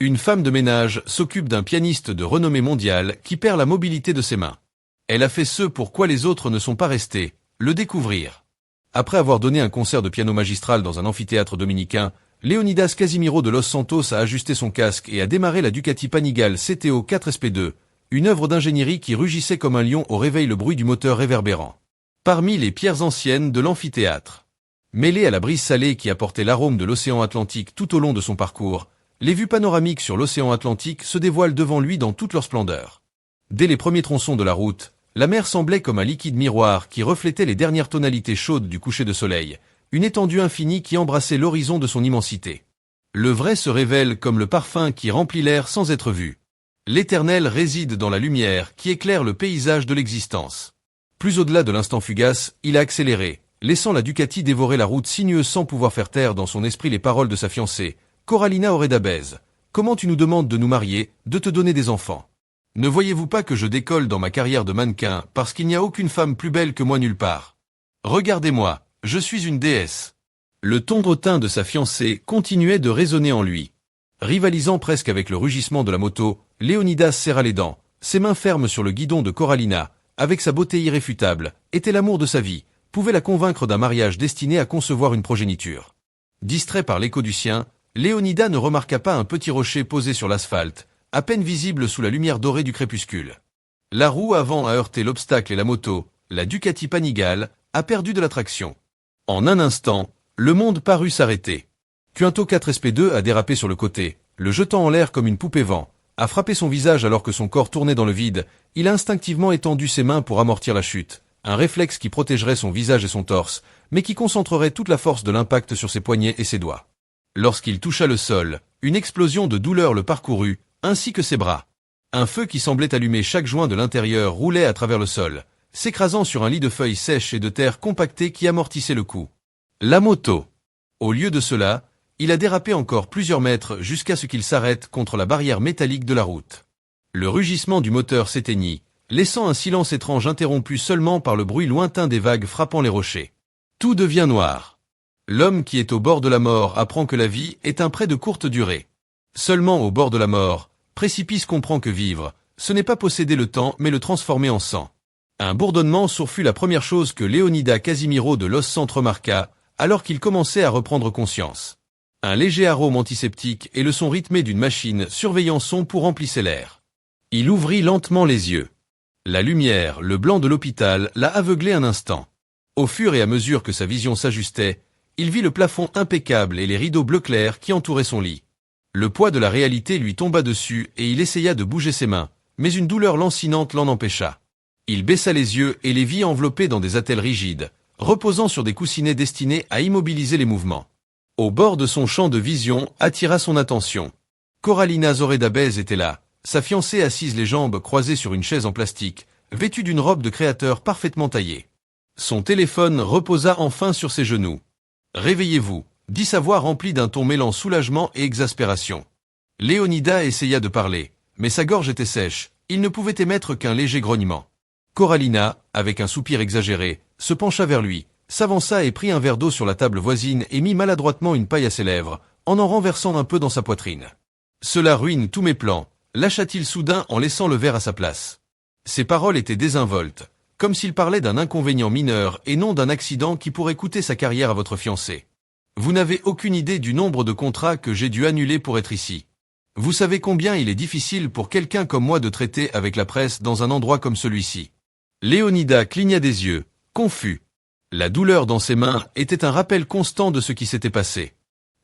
Une femme de ménage s'occupe d'un pianiste de renommée mondiale qui perd la mobilité de ses mains. Elle a fait ce pour quoi les autres ne sont pas restés, le découvrir. Après avoir donné un concert de piano magistral dans un amphithéâtre dominicain, Leonidas Casimiro de Los Santos a ajusté son casque et a démarré la Ducati Panigale CTO 4SP2, une œuvre d'ingénierie qui rugissait comme un lion au réveil le bruit du moteur réverbérant. Parmi les pierres anciennes de l'amphithéâtre, mêlées à la brise salée qui apportait l'arôme de l'océan Atlantique tout au long de son parcours, les vues panoramiques sur l'océan Atlantique se dévoilent devant lui dans toute leur splendeur. Dès les premiers tronçons de la route, la mer semblait comme un liquide miroir qui reflétait les dernières tonalités chaudes du coucher de soleil, une étendue infinie qui embrassait l'horizon de son immensité. Le vrai se révèle comme le parfum qui remplit l'air sans être vu. L'éternel réside dans la lumière qui éclaire le paysage de l'existence. Plus au-delà de l'instant fugace, il a accéléré, laissant la Ducati dévorer la route sinueuse sans pouvoir faire taire dans son esprit les paroles de sa fiancée, Corallina Oredabez. Comment tu nous demandes de nous marier, de te donner des enfants? Ne voyez-vous pas que je décolle dans ma carrière de mannequin parce qu'il n'y a aucune femme plus belle que moi nulle part? Regardez-moi, je suis une déesse. Le tendre teint de sa fiancée continuait de résonner en lui. Rivalisant presque avec le rugissement de la moto, Leonidas serra les dents, ses mains fermes sur le guidon de Corallina, avec sa beauté irréfutable, était l'amour de sa vie, pouvait la convaincre d'un mariage destiné à concevoir une progéniture. Distrait par l'écho du sien, Leonidas ne remarqua pas un petit rocher posé sur l'asphalte, à peine visible sous la lumière dorée du crépuscule. La roue avant a heurté l'obstacle et la moto, la Ducati Panigale, a perdu de la traction. En un instant, le monde parut s'arrêter. Quinto 4SP2 a dérapé sur le côté, le jetant en l'air comme une poupée vent, a frappé son visage alors que son corps tournait dans le vide, il a instinctivement étendu ses mains pour amortir la chute, un réflexe qui protégerait son visage et son torse, mais qui concentrerait toute la force de l'impact sur ses poignets et ses doigts. Lorsqu'il toucha le sol, une explosion de douleur le parcourut, ainsi que ses bras. Un feu qui semblait allumer chaque joint de l'intérieur roulait à travers le sol, s'écrasant sur un lit de feuilles sèches et de terre compactée qui amortissait le coup. La moto. Au lieu de cela, il a dérapé encore plusieurs mètres jusqu'à ce qu'il s'arrête contre la barrière métallique de la route. Le rugissement du moteur s'éteignit, laissant un silence étrange interrompu seulement par le bruit lointain des vagues frappant les rochers. Tout devient noir. L'homme qui est au bord de la mort apprend que la vie est un prêt de courte durée. Seulement au bord de la mort, Précipice comprend que vivre, ce n'est pas posséder le temps mais le transformer en sang. Un bourdonnement sourd fut la première chose que Leonidas Casimiro de Los Santos remarqua, alors qu'il commençait à reprendre conscience. Un léger arôme antiseptique et le son rythmé d'une machine surveillant son pouls remplissait l'air. Il ouvrit lentement les yeux. La lumière, le blanc de l'hôpital, l'a aveuglé un instant. Au fur et à mesure que sa vision s'ajustait, il vit le plafond impeccable et les rideaux bleu clair qui entouraient son lit. Le poids de la réalité lui tomba dessus et il essaya de bouger ses mains, mais une douleur lancinante l'en empêcha. Il baissa les yeux et les vit enveloppés dans des attelles rigides, reposant sur des coussinets destinés à immobiliser les mouvements. Au bord de son champ de vision attira son attention. Corallina Oredabez était là, sa fiancée assise les jambes croisées sur une chaise en plastique, vêtue d'une robe de créateur parfaitement taillée. Son téléphone reposa enfin sur ses genoux. « Réveillez-vous », dit sa voix remplie d'un ton mêlant soulagement et exaspération. Leonidas essaya de parler, mais sa gorge était sèche, il ne pouvait émettre qu'un léger grognement. Corallina, avec un soupir exagéré, se pencha vers lui, s'avança et prit un verre d'eau sur la table voisine et mit maladroitement une paille à ses lèvres, en renversant un peu dans sa poitrine. « Cela ruine tous mes plans », lâcha-t-il soudain en laissant le verre à sa place. Ses paroles étaient désinvoltes, comme s'il parlait d'un inconvénient mineur et non d'un accident qui pourrait coûter sa carrière à votre fiancé. Vous n'avez aucune idée du nombre de contrats que j'ai dû annuler pour être ici. Vous savez combien il est difficile pour quelqu'un comme moi de traiter avec la presse dans un endroit comme celui-ci. Leonidas cligna des yeux, confus. La douleur dans ses mains était un rappel constant de ce qui s'était passé.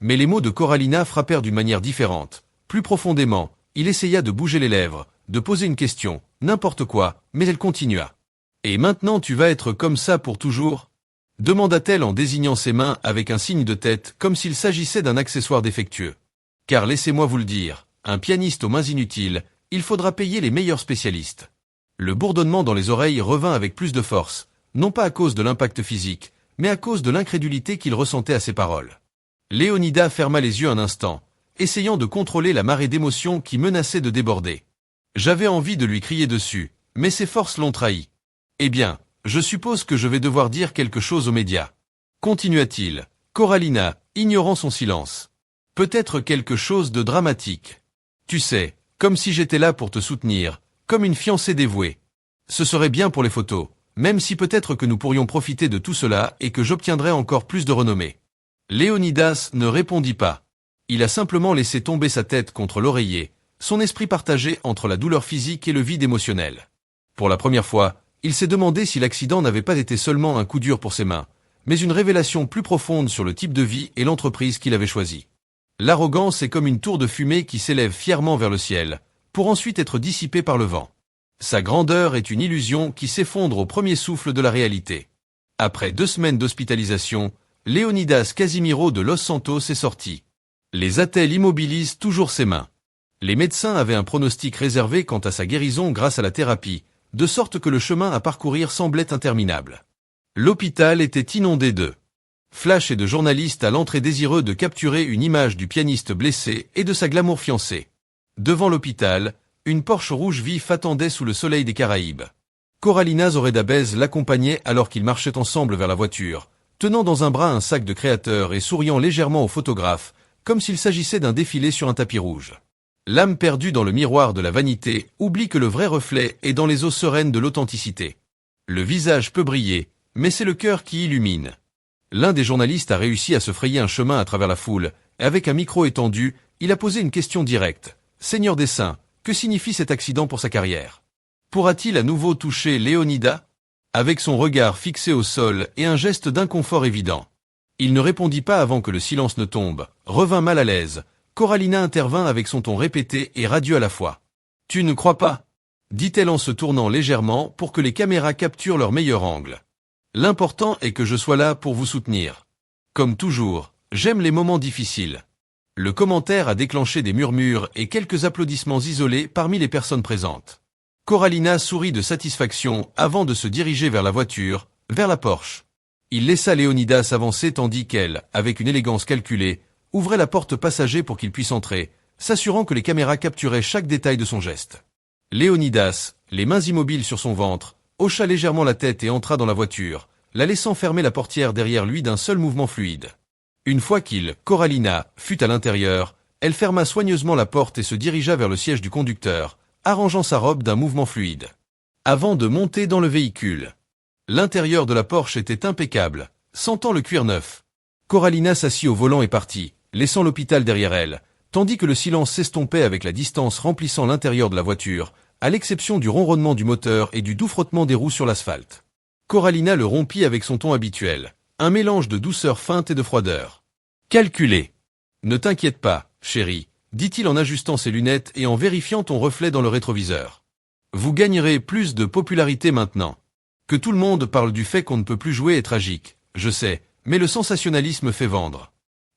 Mais les mots de Corallina frappèrent d'une manière différente. Plus profondément, il essaya de bouger les lèvres, de poser une question, n'importe quoi, mais elle continua. « Et maintenant tu vas être comme ça pour toujours ?» demanda-t-elle en désignant ses mains avec un signe de tête comme s'il s'agissait d'un accessoire défectueux. « Car laissez-moi vous le dire, un pianiste aux mains inutiles, il faudra payer les meilleurs spécialistes. » Le bourdonnement dans les oreilles revint avec plus de force, non pas à cause de l'impact physique, mais à cause de l'incrédulité qu'il ressentait à ses paroles. Leonidas ferma les yeux un instant, essayant de contrôler la marée d'émotions qui menaçait de déborder. J'avais envie de lui crier dessus, mais ses forces l'ont trahi. Eh bien, je suppose que je vais devoir dire quelque chose aux médias. Continua-t-il, Corallina, ignorant son silence. Peut-être quelque chose de dramatique. Tu sais, comme si j'étais là pour te soutenir, comme une fiancée dévouée. Ce serait bien pour les photos, même si peut-être que nous pourrions profiter de tout cela et que j'obtiendrais encore plus de renommée. Léonidas ne répondit pas. Il a simplement laissé tomber sa tête contre l'oreiller, son esprit partagé entre la douleur physique et le vide émotionnel. Pour la première fois, il s'est demandé si l'accident n'avait pas été seulement un coup dur pour ses mains, mais une révélation plus profonde sur le type de vie et l'entreprise qu'il avait choisie. L'arrogance est comme une tour de fumée qui s'élève fièrement vers le ciel, pour ensuite être dissipée par le vent. Sa grandeur est une illusion qui s'effondre au premier souffle de la réalité. Après 2 semaines d'hospitalisation, Léonidas Casimiro de Los Santos est sorti. Les attelles immobilisent toujours ses mains. Les médecins avaient un pronostic réservé quant à sa guérison grâce à la thérapie, de sorte que le chemin à parcourir semblait interminable. L'hôpital était inondé de flash et de journalistes à l'entrée désireux de capturer une image du pianiste blessé et de sa glamour fiancée. Devant l'hôpital, une Porsche rouge vif attendait sous le soleil des Caraïbes. Coralina Zoredabez l'accompagnait alors qu'ils marchaient ensemble vers la voiture, tenant dans un bras un sac de créateur et souriant légèrement au photographe, comme s'il s'agissait d'un défilé sur un tapis rouge. L'âme perdue dans le miroir de la vanité oublie que le vrai reflet est dans les eaux sereines de l'authenticité. Le visage peut briller, mais c'est le cœur qui illumine. L'un des journalistes a réussi à se frayer un chemin à travers la foule, et avec un micro étendu, il a posé une question directe. « Seigneur des Saints, que signifie cet accident pour sa carrière ? Pourra-t-il à nouveau toucher Léonidas ?» Avec son regard fixé au sol et un geste d'inconfort évident. Il ne répondit pas avant que le silence ne tombe, revint mal à l'aise. Coralina intervint avec son ton répété et radieux à la fois. « Tu ne crois pas ?» dit-elle en se tournant légèrement pour que les caméras capturent leur meilleur angle. « L'important est que je sois là pour vous soutenir. Comme toujours, j'aime les moments difficiles. » Le commentaire a déclenché des murmures et quelques applaudissements isolés parmi les personnes présentes. Coralina sourit de satisfaction avant de se diriger vers la voiture, vers la Porsche. Il laissa Léonidas avancer tandis qu'elle, avec une élégance calculée, ouvrait la porte passager pour qu'il puisse entrer, s'assurant que les caméras capturaient chaque détail de son geste. Léonidas, les mains immobiles sur son ventre, hocha légèrement la tête et entra dans la voiture, la laissant fermer la portière derrière lui d'un seul mouvement fluide. Une fois Coralina, fut à l'intérieur, elle ferma soigneusement la porte et se dirigea vers le siège du conducteur, arrangeant sa robe d'un mouvement fluide. Avant de monter dans le véhicule. L'intérieur de la Porsche était impeccable, sentant le cuir neuf. Coralina s'assit au volant et partit, laissant l'hôpital derrière elle, tandis que le silence s'estompait avec la distance remplissant l'intérieur de la voiture, à l'exception du ronronnement du moteur et du doux frottement des roues sur l'asphalte. Coralina le rompit avec son ton habituel, un mélange de douceur feinte et de froideur. Calculé. Ne t'inquiète pas, chérie, dit-il en ajustant ses lunettes et en vérifiant ton reflet dans le rétroviseur. Vous gagnerez plus de popularité maintenant. Que tout le monde parle du fait qu'on ne peut plus jouer est tragique, je sais, mais le sensationnalisme fait vendre.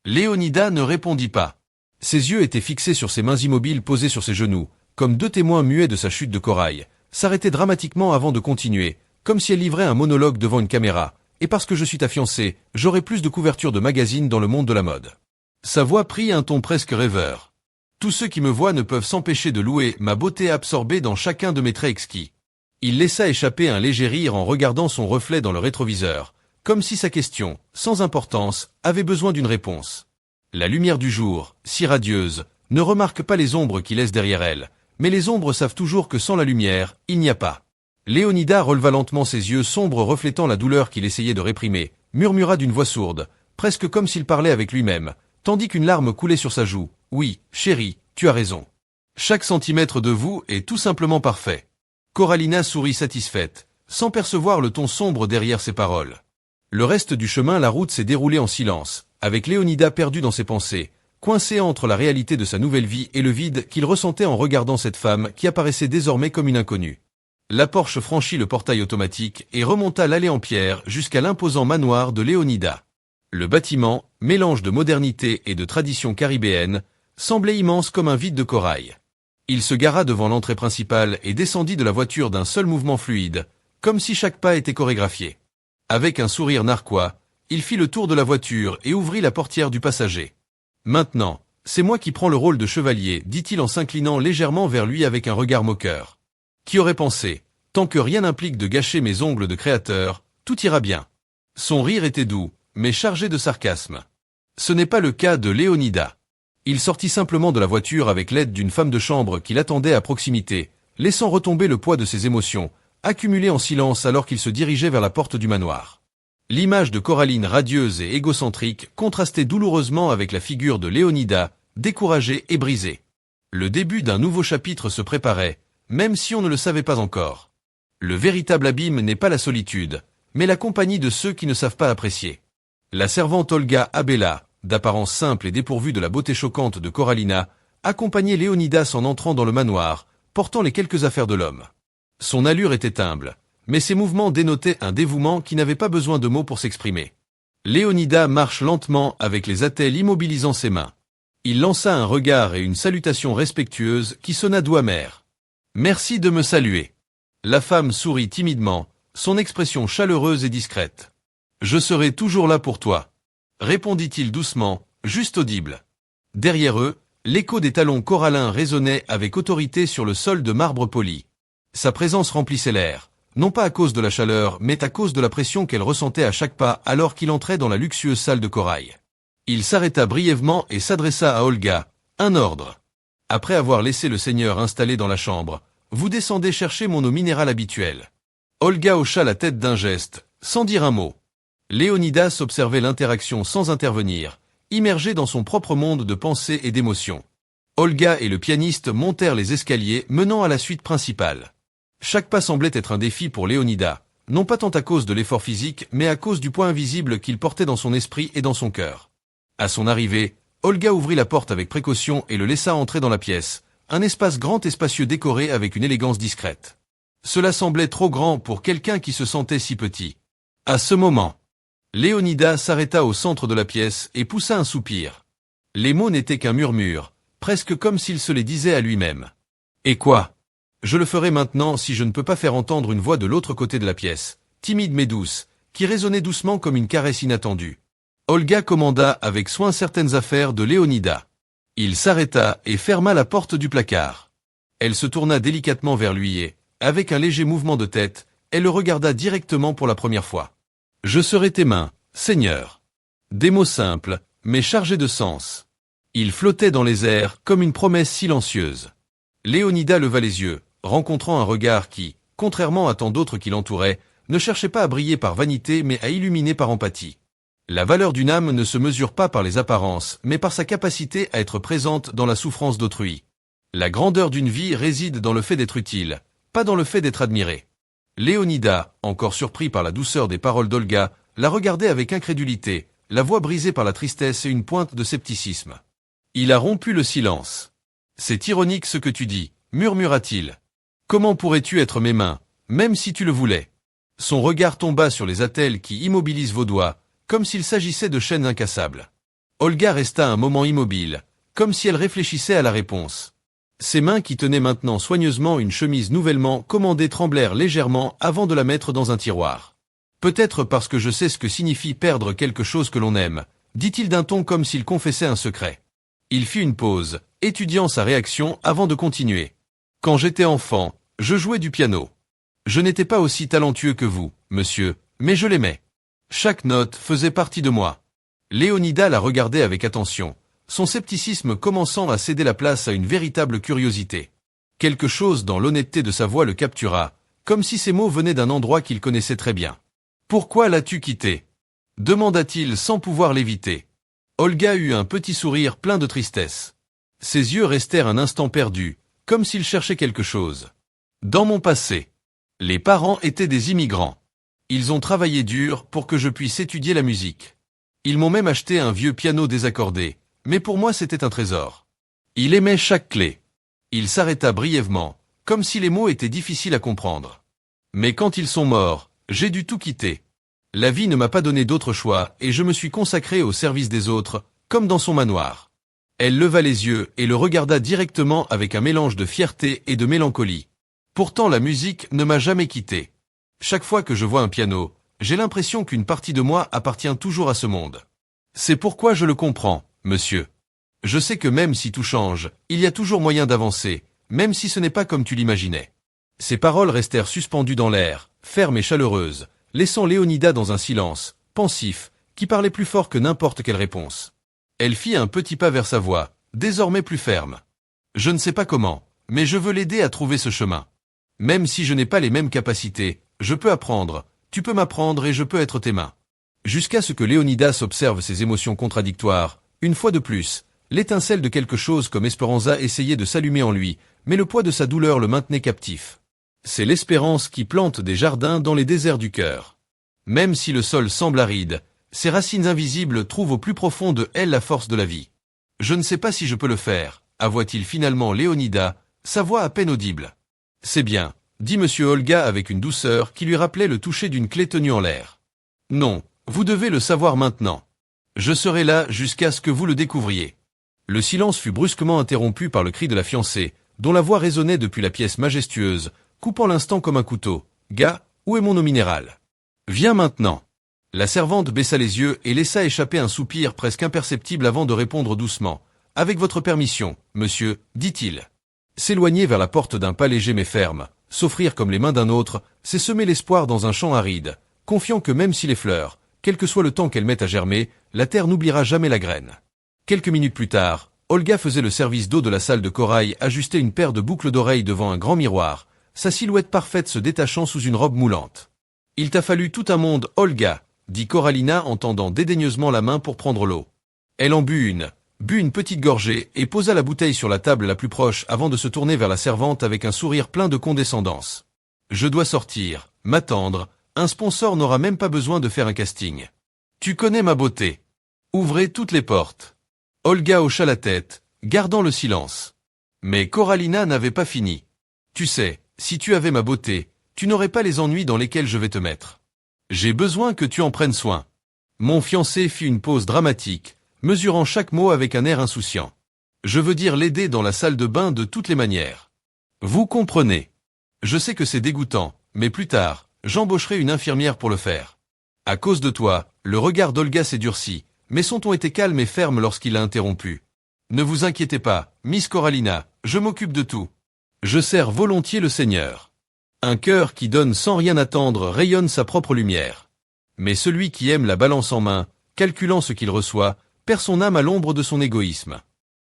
Léonidas ne répondit pas. Ses yeux étaient fixés sur ses mains immobiles posées sur ses genoux, comme 2 témoins muets de sa chute de corail, s'arrêtaient dramatiquement avant de continuer, comme si elle livrait un monologue devant une caméra, et parce que je suis ta fiancée, j'aurai plus de couverture de magazines dans le monde de la mode. Sa voix prit un ton presque rêveur. Tous ceux qui me voient ne peuvent s'empêcher de louer ma beauté absorbée dans chacun de mes traits exquis. Il laissa échapper un léger rire en regardant son reflet dans le rétroviseur, comme si sa question, sans importance, avait besoin d'une réponse. La lumière du jour, si radieuse, ne remarque pas les ombres qui laissent derrière elle, mais les ombres savent toujours que sans la lumière, il n'y a pas. Léonidas releva lentement ses yeux sombres reflétant la douleur qu'il essayait de réprimer, murmura d'une voix sourde, presque comme s'il parlait avec lui-même, tandis qu'une larme coulait sur sa joue. « Oui, chérie, tu as raison. Chaque centimètre de vous est tout simplement parfait. » Coralina sourit satisfaite, sans percevoir le ton sombre derrière ses paroles. Le reste du chemin, la route s'est déroulée en silence, avec Léonidas perdu dans ses pensées, coincé entre la réalité de sa nouvelle vie et le vide qu'il ressentait en regardant cette femme qui apparaissait désormais comme une inconnue. La Porsche franchit le portail automatique et remonta l'allée en pierre jusqu'à l'imposant manoir de Léonidas. Le bâtiment, mélange de modernité et de tradition caribéenne, semblait immense comme un vide de corail. Il se gara devant l'entrée principale et descendit de la voiture d'un seul mouvement fluide, comme si chaque pas était chorégraphié. Avec un sourire narquois, il fit le tour de la voiture et ouvrit la portière du passager. « Maintenant, c'est moi qui prends le rôle de chevalier, dit-il en s'inclinant légèrement vers lui avec un regard moqueur. Qui aurait pensé, tant que rien n'implique de gâcher mes ongles de créateur, tout ira bien. » Son rire était doux, mais chargé de sarcasme. Ce n'est pas le cas de Léonidas. Il sortit simplement de la voiture avec l'aide d'une femme de chambre qui l'attendait à proximité, laissant retomber le poids de ses émotions, accumulées en silence alors qu'il se dirigeait vers la porte du manoir. L'image de Coraline radieuse et égocentrique contrastait douloureusement avec la figure de Léonidas, découragée et brisée. Le début d'un nouveau chapitre se préparait, même si on ne le savait pas encore. Le véritable abîme n'est pas la solitude, mais la compagnie de ceux qui ne savent pas apprécier. La servante Olga Abela, d'apparence simple et dépourvue de la beauté choquante de Coralina, accompagnait Léonidas en entrant dans le manoir, portant les quelques affaires de l'homme. Son allure était humble, mais ses mouvements dénotaient un dévouement qui n'avait pas besoin de mots pour s'exprimer. Léonidas marche lentement avec les attelles immobilisant ses mains. Il lança un regard et une salutation respectueuse qui sonna doux amer. « Merci de me saluer. » La femme sourit timidement, son expression chaleureuse et discrète. « Je serai toujours là pour toi. » répondit-il doucement, juste audible. Derrière eux, l'écho des talons corallins résonnait avec autorité sur le sol de marbre poli. Sa présence remplissait l'air, non pas à cause de la chaleur, mais à cause de la pression qu'elle ressentait à chaque pas alors qu'il entrait dans la luxueuse salle de corail. Il s'arrêta brièvement et s'adressa à Olga. « Un ordre. Après avoir laissé le seigneur installé dans la chambre, vous descendez chercher mon eau minérale habituelle. » Olga hocha la tête d'un geste, sans dire un mot. Léonidas observait l'interaction sans intervenir, immergé dans son propre monde de pensée et d'émotions. Olga et le pianiste montèrent les escaliers menant à la suite principale. Chaque pas semblait être un défi pour Léonidas, non pas tant à cause de l'effort physique, mais à cause du poids invisible qu'il portait dans son esprit et dans son cœur. À son arrivée, Olga ouvrit la porte avec précaution et le laissa entrer dans la pièce, un espace grand et spacieux décoré avec une élégance discrète. Cela semblait trop grand pour quelqu'un qui se sentait si petit. À ce moment, Léonidas s'arrêta au centre de la pièce et poussa un soupir. Les mots n'étaient qu'un murmure, presque comme s'il se les disait à lui-même. « Et quoi ? Je le ferai maintenant si je ne peux pas faire entendre une voix de l'autre côté de la pièce, timide mais douce, qui résonnait doucement comme une caresse inattendue. » Olga commanda avec soin certaines affaires de Léonidas. Il s'arrêta et ferma la porte du placard. Elle se tourna délicatement vers lui et, avec un léger mouvement de tête, elle le regarda directement pour la première fois. « Je serai tes mains, Seigneur. » Des mots simples, mais chargés de sens. Ils flottaient dans les airs comme une promesse silencieuse. Léonidas leva les yeux, rencontrant un regard qui, contrairement à tant d'autres qui l'entouraient, ne cherchait pas à briller par vanité mais à illuminer par empathie. La valeur d'une âme ne se mesure pas par les apparences, mais par sa capacité à être présente dans la souffrance d'autrui. La grandeur d'une vie réside dans le fait d'être utile, pas dans le fait d'être admiré. Léonidas, encore surpris par la douceur des paroles d'Olga, la regardait avec incrédulité, la voix brisée par la tristesse et une pointe de scepticisme. Il a rompu le silence. « C'est ironique ce que tu dis, » murmura-t-il. « Comment pourrais-tu être mes mains, même si tu le voulais ?» Son regard tomba sur les attelles qui immobilisent vos doigts, comme s'il s'agissait de chaînes incassables. Olga resta un moment immobile, comme si elle réfléchissait à la réponse. Ses mains qui tenaient maintenant soigneusement une chemise nouvellement commandée tremblèrent légèrement avant de la mettre dans un tiroir. « Peut-être parce que je sais ce que signifie perdre quelque chose que l'on aime, » dit-il d'un ton comme s'il confessait un secret. Il fit une pause, étudiant sa réaction avant de continuer. « Quand j'étais enfant, je jouais du piano. Je n'étais pas aussi talentueux que vous, monsieur, mais je l'aimais. Chaque note faisait partie de moi. » Léonidas la regardait avec attention, son scepticisme commençant à céder la place à une véritable curiosité. Quelque chose dans l'honnêteté de sa voix le captura, comme si ces mots venaient d'un endroit qu'il connaissait très bien. « Pourquoi l'as-tu quitté ?» demanda-t-il sans pouvoir l'éviter. Olga eut un petit sourire plein de tristesse. Ses yeux restèrent un instant perdus, comme s'il cherchait quelque chose. « Dans mon passé, les parents étaient des immigrants. Ils ont travaillé dur pour que je puisse étudier la musique. Ils m'ont même acheté un vieux piano désaccordé, mais pour moi c'était un trésor. Il aimait chaque clé. » Il s'arrêta brièvement, comme si les mots étaient difficiles à comprendre. « Mais quand ils sont morts, j'ai dû tout quitter. La vie ne m'a pas donné d'autre choix et je me suis consacré au service des autres, comme dans son manoir. » Elle leva les yeux et le regarda directement avec un mélange de fierté et de mélancolie. « Pourtant la musique ne m'a jamais quitté. Chaque fois que je vois un piano, j'ai l'impression qu'une partie de moi appartient toujours à ce monde. C'est pourquoi je le comprends, monsieur. Je sais que même si tout change, il y a toujours moyen d'avancer, même si ce n'est pas comme tu l'imaginais. » Ces paroles restèrent suspendues dans l'air, fermes et chaleureuses, laissant Léonidas dans un silence, pensif, qui parlait plus fort que n'importe quelle réponse. Elle fit un petit pas vers sa voix, désormais plus ferme. Je ne sais pas comment, mais je veux l'aider à trouver ce chemin. Même si je n'ai pas les mêmes capacités, je peux apprendre, tu peux m'apprendre et je peux être tes mains. Jusqu'à ce que Léonidas observe ses émotions contradictoires, une fois de plus, l'étincelle de quelque chose comme Esperanza essayait de s'allumer en lui, mais le poids de sa douleur le maintenait captif. C'est l'espérance qui plante des jardins dans les déserts du cœur. Même si le sol semble aride, ses racines invisibles trouvent au plus profond de elle la force de la vie. Je ne sais pas si je peux le faire, avoua-t-il finalement Léonidas, sa voix à peine audible. C'est bien, dit monsieur Olga avec une douceur qui lui rappelait le toucher d'une clé tenue en l'air. Non, vous devez le savoir maintenant. Je serai là jusqu'à ce que vous le découvriez. Le silence fut brusquement interrompu par le cri de la fiancée, dont la voix résonnait depuis la pièce majestueuse, coupant l'instant comme un couteau. Gars, où est mon eau minérale? Viens maintenant. La servante baissa les yeux et laissa échapper un soupir presque imperceptible avant de répondre doucement. Avec votre permission, monsieur, dit-il. S'éloigner vers la porte d'un pas léger mais ferme, s'offrir comme les mains d'un autre, c'est semer l'espoir dans un champ aride, confiant que même si les fleurs, quel que soit le temps qu'elles mettent à germer, la terre n'oubliera jamais la graine. Quelques minutes plus tard, Olga faisait le service d'eau de la salle de corail, ajustait une paire de boucles d'oreilles devant un grand miroir, sa silhouette parfaite se détachant sous une robe moulante. Il t'a fallu tout un monde, Olga, dit Corallina en tendant dédaigneusement la main pour prendre l'eau. Elle en but une petite gorgée et posa la bouteille sur la table la plus proche avant de se tourner vers la servante avec un sourire plein de condescendance. Je dois sortir, m'attendre, un sponsor n'aura même pas besoin de faire un casting. Tu connais ma beauté. Ouvrez toutes les portes. Olga hocha la tête, gardant le silence. Mais Corallina n'avait pas fini. Tu sais, si tu avais ma beauté, tu n'aurais pas les ennuis dans lesquels je vais te mettre. J'ai besoin que tu en prennes soin. Mon fiancé fit une pause dramatique, mesurant chaque mot avec un air insouciant. Je veux dire l'aider dans la salle de bain de toutes les manières. Vous comprenez. Je sais que c'est dégoûtant, mais plus tard, j'embaucherai une infirmière pour le faire. À cause de toi, le regard d'Olga s'est durci, mais son ton était calme et ferme lorsqu'il l'a interrompu. Ne vous inquiétez pas, Miss Corallina, je m'occupe de tout. Je sers volontiers le Seigneur. Un cœur qui donne sans rien attendre rayonne sa propre lumière. Mais celui qui aime la balance en main, calculant ce qu'il reçoit, perd son âme à l'ombre de son égoïsme.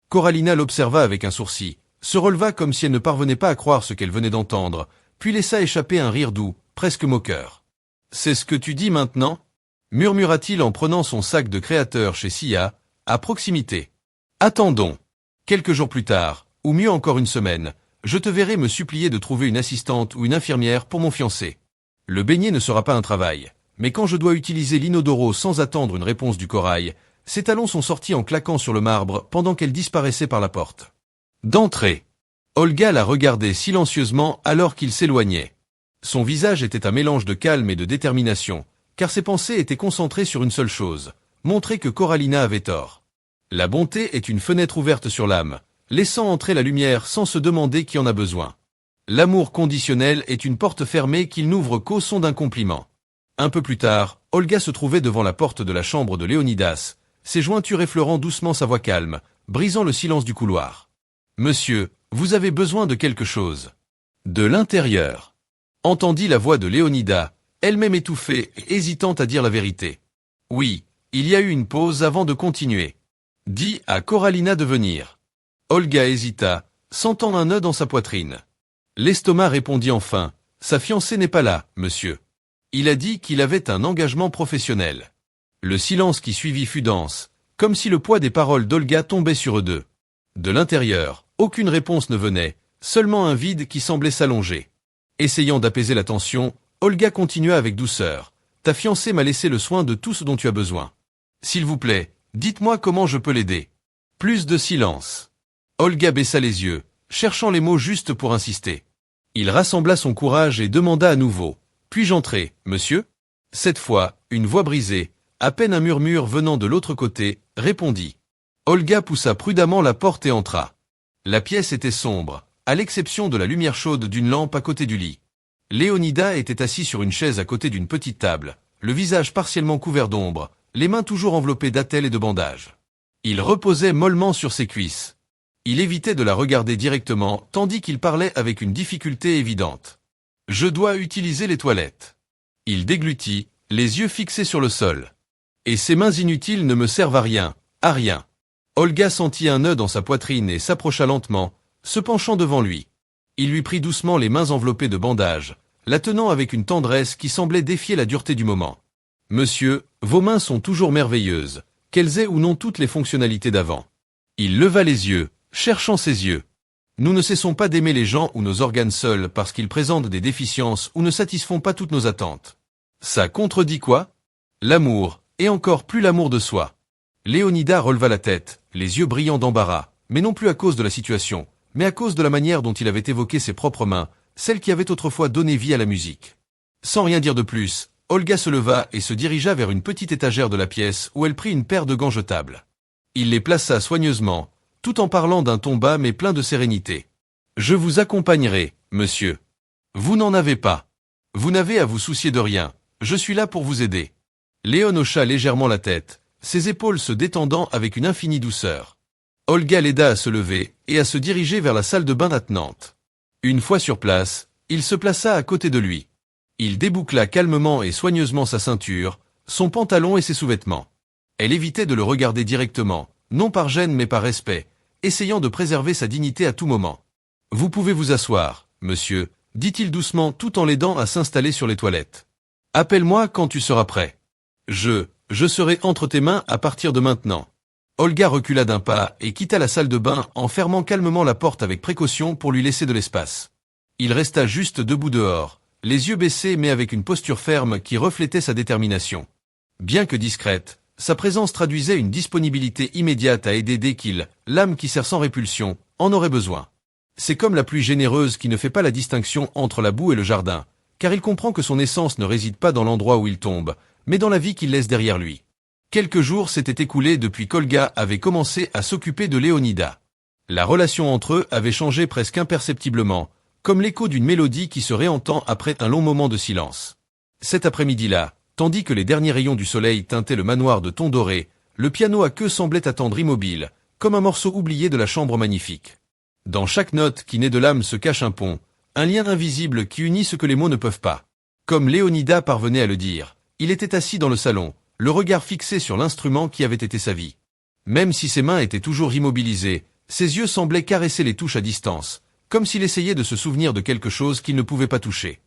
Corallina l'observa avec un sourcil, se releva comme si elle ne parvenait pas à croire ce qu'elle venait d'entendre, puis laissa échapper un rire doux, presque moqueur. « C'est ce que tu dis maintenant ?» murmura-t-il en prenant son sac de créateur chez Sia, à proximité. « Attendons. Quelques jours plus tard, ou mieux encore une semaine, je te verrai me supplier de trouver une assistante ou une infirmière pour mon fiancé. Le beignet ne sera pas un travail, mais quand je dois utiliser l'inodoro sans attendre une réponse du corail, ses talons sont sortis en claquant sur le marbre pendant qu'elle disparaissait par la porte. D'entrée. Olga la regardait silencieusement alors qu'il s'éloignait. Son visage était un mélange de calme et de détermination, car ses pensées étaient concentrées sur une seule chose, montrer que Corallina avait tort. La bonté est une fenêtre ouverte sur l'âme, laissant entrer la lumière sans se demander qui en a besoin. L'amour conditionnel est une porte fermée qu'il n'ouvre qu'au son d'un compliment. Un peu plus tard, Olga se trouvait devant la porte de la chambre de Léonidas, ses jointures effleurant doucement sa voix calme, brisant le silence du couloir. « Monsieur, vous avez besoin de quelque chose. » De l'intérieur. Entendit la voix de Léonidas, elle-même étouffée et hésitante à dire la vérité. Oui, il y a eu une pause avant de continuer. Dit à Corallina de venir. Olga hésita, sentant un nœud dans sa poitrine. L'estomac répondit enfin, sa fiancée n'est pas là, monsieur. Il a dit qu'il avait un engagement professionnel. Le silence qui suivit fut dense, comme si le poids des paroles d'Olga tombait sur eux deux. De l'intérieur, aucune réponse ne venait, seulement un vide qui semblait s'allonger. Essayant d'apaiser la tension, Olga continua avec douceur. Ta fiancée m'a laissé le soin de tout ce dont tu as besoin. S'il vous plaît, dites-moi comment je peux l'aider. Plus de silence. Olga baissa les yeux, cherchant les mots justes pour insister. Il rassembla son courage et demanda à nouveau. Puis-je entrer, monsieur? Cette fois, une voix brisée, à peine un murmure venant de l'autre côté, répondit. Olga poussa prudemment la porte et entra. La pièce était sombre, à l'exception de la lumière chaude d'une lampe à côté du lit. Léonidas était assis sur une chaise à côté d'une petite table, le visage partiellement couvert d'ombre, les mains toujours enveloppées d'attelles et de bandages. Il reposait mollement sur ses cuisses. Il évitait de la regarder directement, tandis qu'il parlait avec une difficulté évidente. « Je dois utiliser les toilettes. » Il déglutit, les yeux fixés sur le sol. « Et ces mains inutiles ne me servent à rien, à rien. » Olga sentit un nœud dans sa poitrine et s'approcha lentement, se penchant devant lui. Il lui prit doucement les mains enveloppées de bandages, la tenant avec une tendresse qui semblait défier la dureté du moment. « Monsieur, vos mains sont toujours merveilleuses, qu'elles aient ou non toutes les fonctionnalités d'avant. » Il leva les yeux, cherchant ses yeux. « Nous ne cessons pas d'aimer les gens ou nos organes seuls parce qu'ils présentent des déficiences ou ne satisfont pas toutes nos attentes. » Ça contredit quoi? L'amour, et encore plus l'amour de soi. Léonidas releva la tête, les yeux brillants d'embarras, mais non plus à cause de la situation, mais à cause de la manière dont il avait évoqué ses propres mains, celles qui avaient autrefois donné vie à la musique. Sans rien dire de plus, Olga se leva et se dirigea vers une petite étagère de la pièce où elle prit une paire de gants jetables. Il les plaça soigneusement, tout en parlant d'un ton bas mais plein de sérénité. « Je vous accompagnerai, monsieur. Vous n'en avez pas. Vous n'avez à vous soucier de rien, je suis là pour vous aider. » Léon hocha légèrement la tête, ses épaules se détendant avec une infinie douceur. Olga l'aida à se lever et à se diriger vers la salle de bain attenante. Une fois sur place, il se plaça à côté de lui. Il déboucla calmement et soigneusement sa ceinture, son pantalon et ses sous-vêtements. Elle évitait de le regarder directement, non par gêne mais par respect, essayant de préserver sa dignité à tout moment. « Vous pouvez vous asseoir, monsieur, » dit-il doucement tout en l'aidant à s'installer sur les toilettes. « Appelle-moi quand tu seras prêt. Je serai entre tes mains à partir de maintenant. » Olga recula d'un pas et quitta la salle de bain en fermant calmement la porte avec précaution pour lui laisser de l'espace. Il resta juste debout dehors, les yeux baissés mais avec une posture ferme qui reflétait sa détermination. Bien que discrète, sa présence traduisait une disponibilité immédiate à aider dès qu'il, l'âme qui sert sans répulsion, en aurait besoin. C'est comme la pluie généreuse qui ne fait pas la distinction entre la boue et le jardin, car il comprend que son essence ne réside pas dans l'endroit où il tombe, mais dans la vie qu'il laisse derrière lui. Quelques jours s'étaient écoulés depuis qu'Olga avait commencé à s'occuper de Léonidas. La relation entre eux avait changé presque imperceptiblement, comme l'écho d'une mélodie qui se réentend après un long moment de silence. Cet après-midi-là, tandis que les derniers rayons du soleil teintaient le manoir de tons dorés, le piano à queue semblait attendre immobile, comme un morceau oublié de la chambre magnifique. Dans chaque note qui naît de l'âme se cache un pont, un lien invisible qui unit ce que les mots ne peuvent pas. Comme Léonidas parvenait à le dire, il était assis dans le salon, le regard fixé sur l'instrument qui avait été sa vie. Même si ses mains étaient toujours immobilisées, ses yeux semblaient caresser les touches à distance, comme s'il essayait de se souvenir de quelque chose qu'il ne pouvait pas toucher.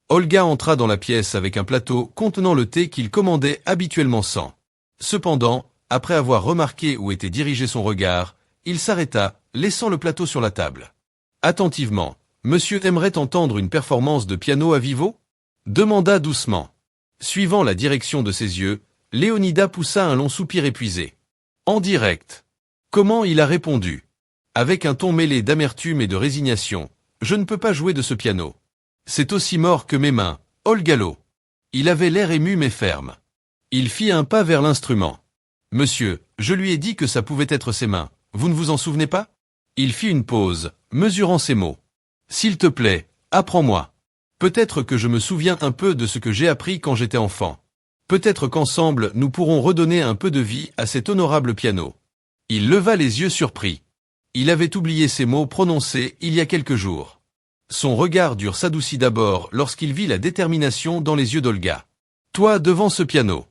Olga entra dans la pièce avec un plateau contenant le thé qu'il commandait habituellement sans. Cependant, après avoir remarqué où était dirigé son regard, il s'arrêta, laissant le plateau sur la table. Attentivement, « Monsieur aimerait entendre une performance de piano à vivo ?» demanda doucement. Suivant la direction de ses yeux, Léonidas poussa un long soupir épuisé. En direct. Comment il a répondu? Avec un ton mêlé d'amertume et de résignation. Je ne peux pas jouer de ce piano. C'est aussi mort que mes mains, Olgalo. Il avait l'air ému mais ferme. Il fit un pas vers l'instrument. Monsieur, je lui ai dit que ça pouvait être ses mains. Vous ne vous en souvenez pas? Il fit une pause, mesurant ses mots. S'il te plaît, apprends-moi. Peut-être que je me souviens un peu de ce que j'ai appris quand j'étais enfant. Peut-être qu'ensemble nous pourrons redonner un peu de vie à cet honorable piano. Il leva les yeux surpris. Il avait oublié ces mots prononcés il y a quelques jours. Son regard dur s'adoucit d'abord lorsqu'il vit la détermination dans les yeux d'Olga. « Toi devant ce piano ?»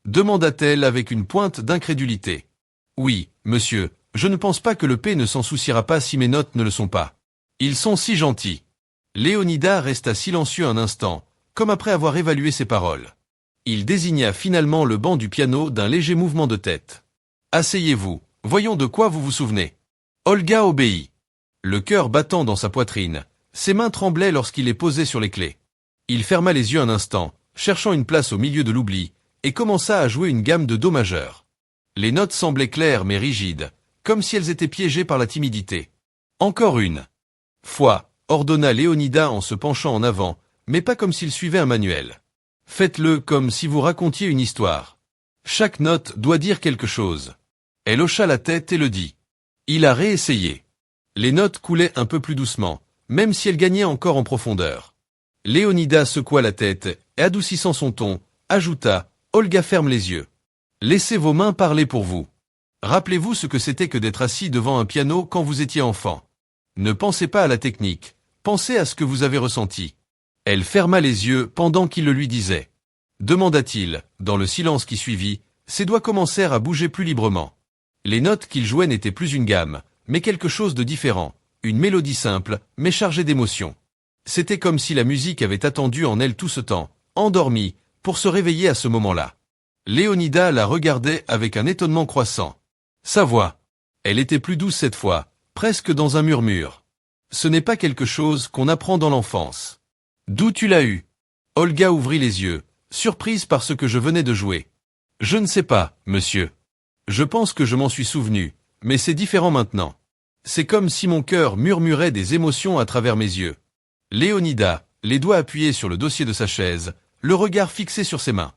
demanda-t-elle avec une pointe d'incrédulité. « Oui, monsieur, je ne pense pas que le P ne s'en souciera pas si mes notes ne le sont pas. Ils sont si gentils. » Léonidas resta silencieux un instant, comme après avoir évalué ses paroles. Il désigna finalement le banc du piano d'un léger mouvement de tête. « Asseyez-vous, voyons de quoi vous vous souvenez. » Olga obéit. Le cœur battant dans sa poitrine, ses mains tremblaient lorsqu'il les posait sur les clés. Il ferma les yeux un instant, cherchant une place au milieu de l'oubli, et commença à jouer une gamme de do majeur. Les notes semblaient claires mais rigides, comme si elles étaient piégées par la timidité. Encore une fois, ordonna Léonidas en se penchant en avant, mais pas comme s'il suivait un manuel. Faites-le comme si vous racontiez une histoire. Chaque note doit dire quelque chose. Elle hocha la tête et le dit. Il a réessayé. Les notes coulaient un peu plus doucement, même si elles gagnaient encore en profondeur. Léonidas secoua la tête et, adoucissant son ton, ajouta « Olga ferme les yeux. Laissez vos mains parler pour vous. Rappelez-vous ce que c'était que d'être assis devant un piano quand vous étiez enfant. Ne pensez pas à la technique, pensez à ce que vous avez ressenti. » Elle ferma les yeux pendant qu'il le lui disait. Demanda-t-il, dans le silence qui suivit, ses doigts commencèrent à bouger plus librement. Les notes qu'il jouait n'étaient plus une gamme, mais quelque chose de différent, une mélodie simple, mais chargée d'émotion. C'était comme si la musique avait attendu en elle tout ce temps, endormie, pour se réveiller à ce moment-là. Léonidas la regardait avec un étonnement croissant. Sa voix. Elle était plus douce cette fois, presque dans un murmure. Ce n'est pas quelque chose qu'on apprend dans l'enfance. D'où tu l'as eu? Olga ouvrit les yeux, surprise par ce que je venais de jouer. Je ne sais pas, monsieur. Je pense que je m'en suis souvenu, mais c'est différent maintenant. C'est comme si mon cœur murmurait des émotions à travers mes yeux. Léonidas, les doigts appuyés sur le dossier de sa chaise, le regard fixé sur ses mains.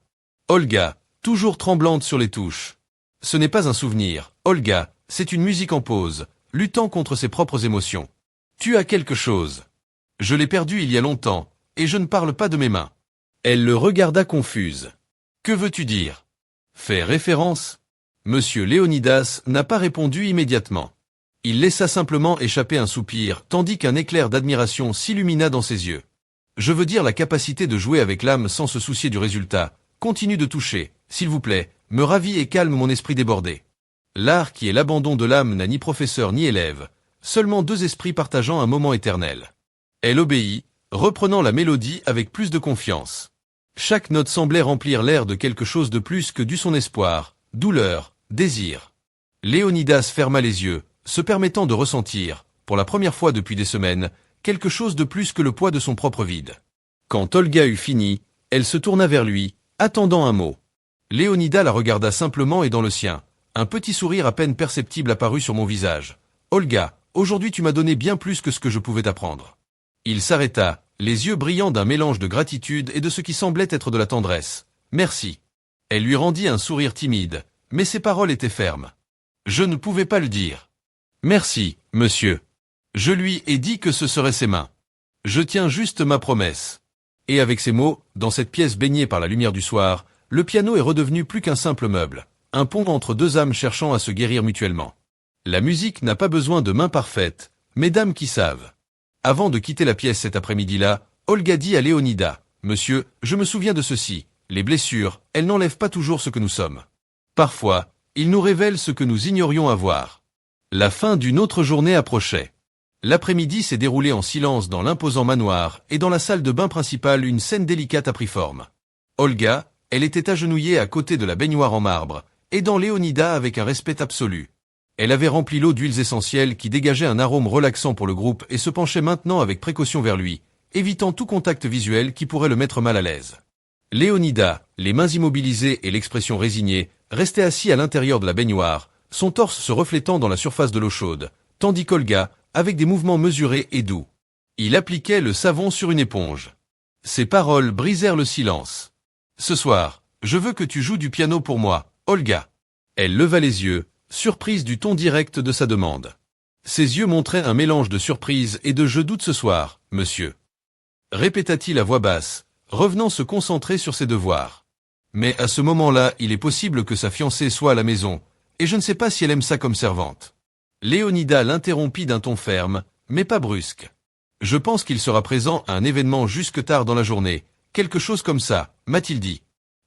Olga, toujours tremblante sur les touches. Ce n'est pas un souvenir, Olga, c'est une musique en pause, luttant contre ses propres émotions. Tu as quelque chose. Je l'ai perdu il y a longtemps, et je ne parle pas de mes mains. Elle le regarda confuse. Que veux-tu dire? Fais référence? Monsieur Léonidas n'a pas répondu immédiatement. Il laissa simplement échapper un soupir, tandis qu'un éclair d'admiration s'illumina dans ses yeux. Je veux dire la capacité de jouer avec l'âme sans se soucier du résultat. Continue de toucher, s'il vous plaît, me ravit et calme mon esprit débordé. L'art qui est l'abandon de l'âme n'a ni professeur ni élève, seulement deux esprits partageant un moment éternel. Elle obéit, reprenant la mélodie avec plus de confiance. Chaque note semblait remplir l'air de quelque chose de plus que dû son espoir, douleur, désir. Léonidas ferma les yeux, se permettant de ressentir, pour la première fois depuis des semaines, quelque chose de plus que le poids de son propre vide. Quand Olga eut fini, elle se tourna vers lui, attendant un mot. Léonidas la regarda simplement et dans le sien. Un petit sourire à peine perceptible apparut sur mon visage. Olga, aujourd'hui tu m'as donné bien plus que ce que je pouvais t'apprendre. Il s'arrêta, les yeux brillants d'un mélange de gratitude et de ce qui semblait être de la tendresse. Merci. Elle lui rendit un sourire timide, mais ses paroles étaient fermes. Je ne pouvais pas le dire. Merci, monsieur. Je lui ai dit que ce seraient ses mains. Je tiens juste ma promesse. Et avec ces mots, dans cette pièce baignée par la lumière du soir, le piano est redevenu plus qu'un simple meuble, un pont entre deux âmes cherchant à se guérir mutuellement. La musique n'a pas besoin de mains parfaites, mais d'âmes qui savent. Avant de quitter la pièce cet après-midi-là, Olga dit à Léonidas, « Monsieur, je me souviens de ceci, les blessures, elles n'enlèvent pas toujours ce que nous sommes. Parfois, ils nous révèlent ce que nous ignorions avoir. » La fin d'une autre journée approchait. L'après-midi s'est déroulé en silence dans l'imposant manoir, et dans la salle de bain principale une scène délicate a pris forme. Olga, elle était agenouillée à côté de la baignoire en marbre, aidant Léonidas avec un respect absolu. Elle avait rempli l'eau d'huiles essentielles qui dégageaient un arôme relaxant pour le groupe et se penchait maintenant avec précaution vers lui, évitant tout contact visuel qui pourrait le mettre mal à l'aise. Léonidas, les mains immobilisées et l'expression résignée, restait assis à l'intérieur de la baignoire, son torse se reflétant dans la surface de l'eau chaude, tandis qu'Olga, avec des mouvements mesurés et doux. Il appliquait le savon sur une éponge. Ses paroles brisèrent le silence. « Ce soir, je veux que tu joues du piano pour moi, Olga. » Elle leva les yeux, surprise du ton direct de sa demande. Ses yeux montraient un mélange de surprise et de « je doute ce soir, monsieur. » Répéta-t-il à voix basse, revenant se concentrer sur ses devoirs. Mais à ce moment-là, il est possible que sa fiancée soit à la maison, et je ne sais pas si elle aime ça comme servante. Léonidas l'interrompit d'un ton ferme, mais pas brusque. Je pense qu'il sera présent à un événement jusque tard dans la journée, quelque chose comme ça, m'a-t-il dit.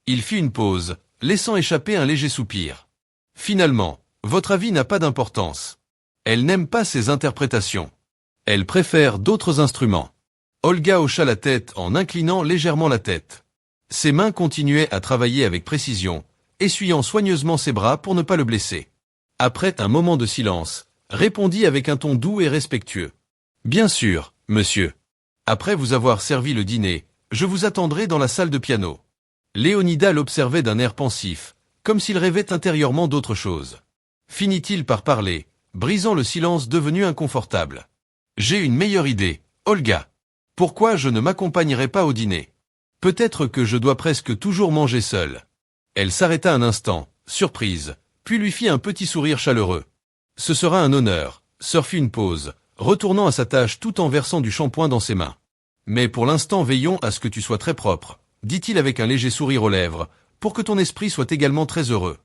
Il fit une pause, laissant échapper un léger soupir. Finalement, votre avis n'a pas d'importance. Elle n'aime pas ces interprétations. Elle préfère d'autres instruments. Olga hocha la tête en inclinant légèrement la tête. Ses mains continuaient à travailler avec précision, essuyant soigneusement ses bras pour ne pas le blesser. Après un moment de silence, répondit avec un ton doux et respectueux. « Bien sûr, monsieur. Après vous avoir servi le dîner, je vous attendrai dans la salle de piano. » Léonidas l'observait d'un air pensif, comme s'il rêvait intérieurement d'autre chose. Finit-il par parler, brisant le silence devenu inconfortable. « J'ai une meilleure idée, Olga. Pourquoi je ne m'accompagnerai pas au dîner? Peut-être que je dois presque toujours manger seule. » Elle s'arrêta un instant, surprise, puis lui fit un petit sourire chaleureux. « Ce sera un honneur. » Sir fit une pause, retournant à sa tâche tout en versant du shampoing dans ses mains. « Mais pour l'instant veillons à ce que tu sois très propre, » dit-il avec un léger sourire aux lèvres, « pour que ton esprit soit également très heureux. »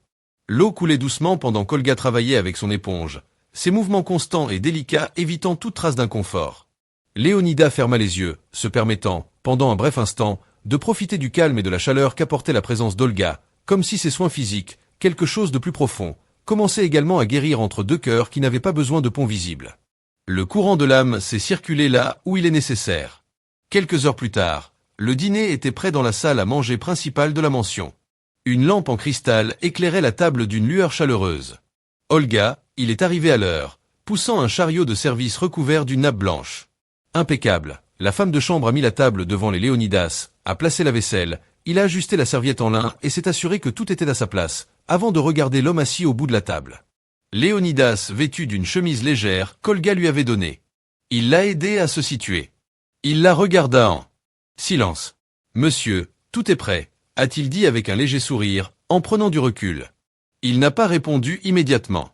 L'eau coulait doucement pendant qu'Olga travaillait avec son éponge, ses mouvements constants et délicats évitant toute trace d'inconfort. Léonidas ferma les yeux, se permettant, pendant un bref instant, de profiter du calme et de la chaleur qu'apportait la présence d'Olga, comme si ses soins physiques, quelque chose de plus profond, commençait également à guérir entre deux cœurs qui n'avaient pas besoin de pont visible. Le courant de l'âme s'est circulé là où il est nécessaire. Quelques heures plus tard, le dîner était prêt dans la salle à manger principale de la mansion. Une lampe en cristal éclairait la table d'une lueur chaleureuse. Olga, il est arrivé à l'heure, poussant un chariot de service recouvert d'une nappe blanche. Impeccable, la femme de chambre a mis la table devant les Léonidas, a placé la vaisselle, il a ajusté la serviette en lin et s'est assuré que tout était à sa place, avant de regarder l'homme assis au bout de la table. Léonidas vêtu d'une chemise légère qu'Olga lui avait donnée. Il l'a aidé à se situer. Il la regarda en silence. « Monsieur, tout est prêt », a-t-il dit avec un léger sourire, en prenant du recul. Il n'a pas répondu immédiatement.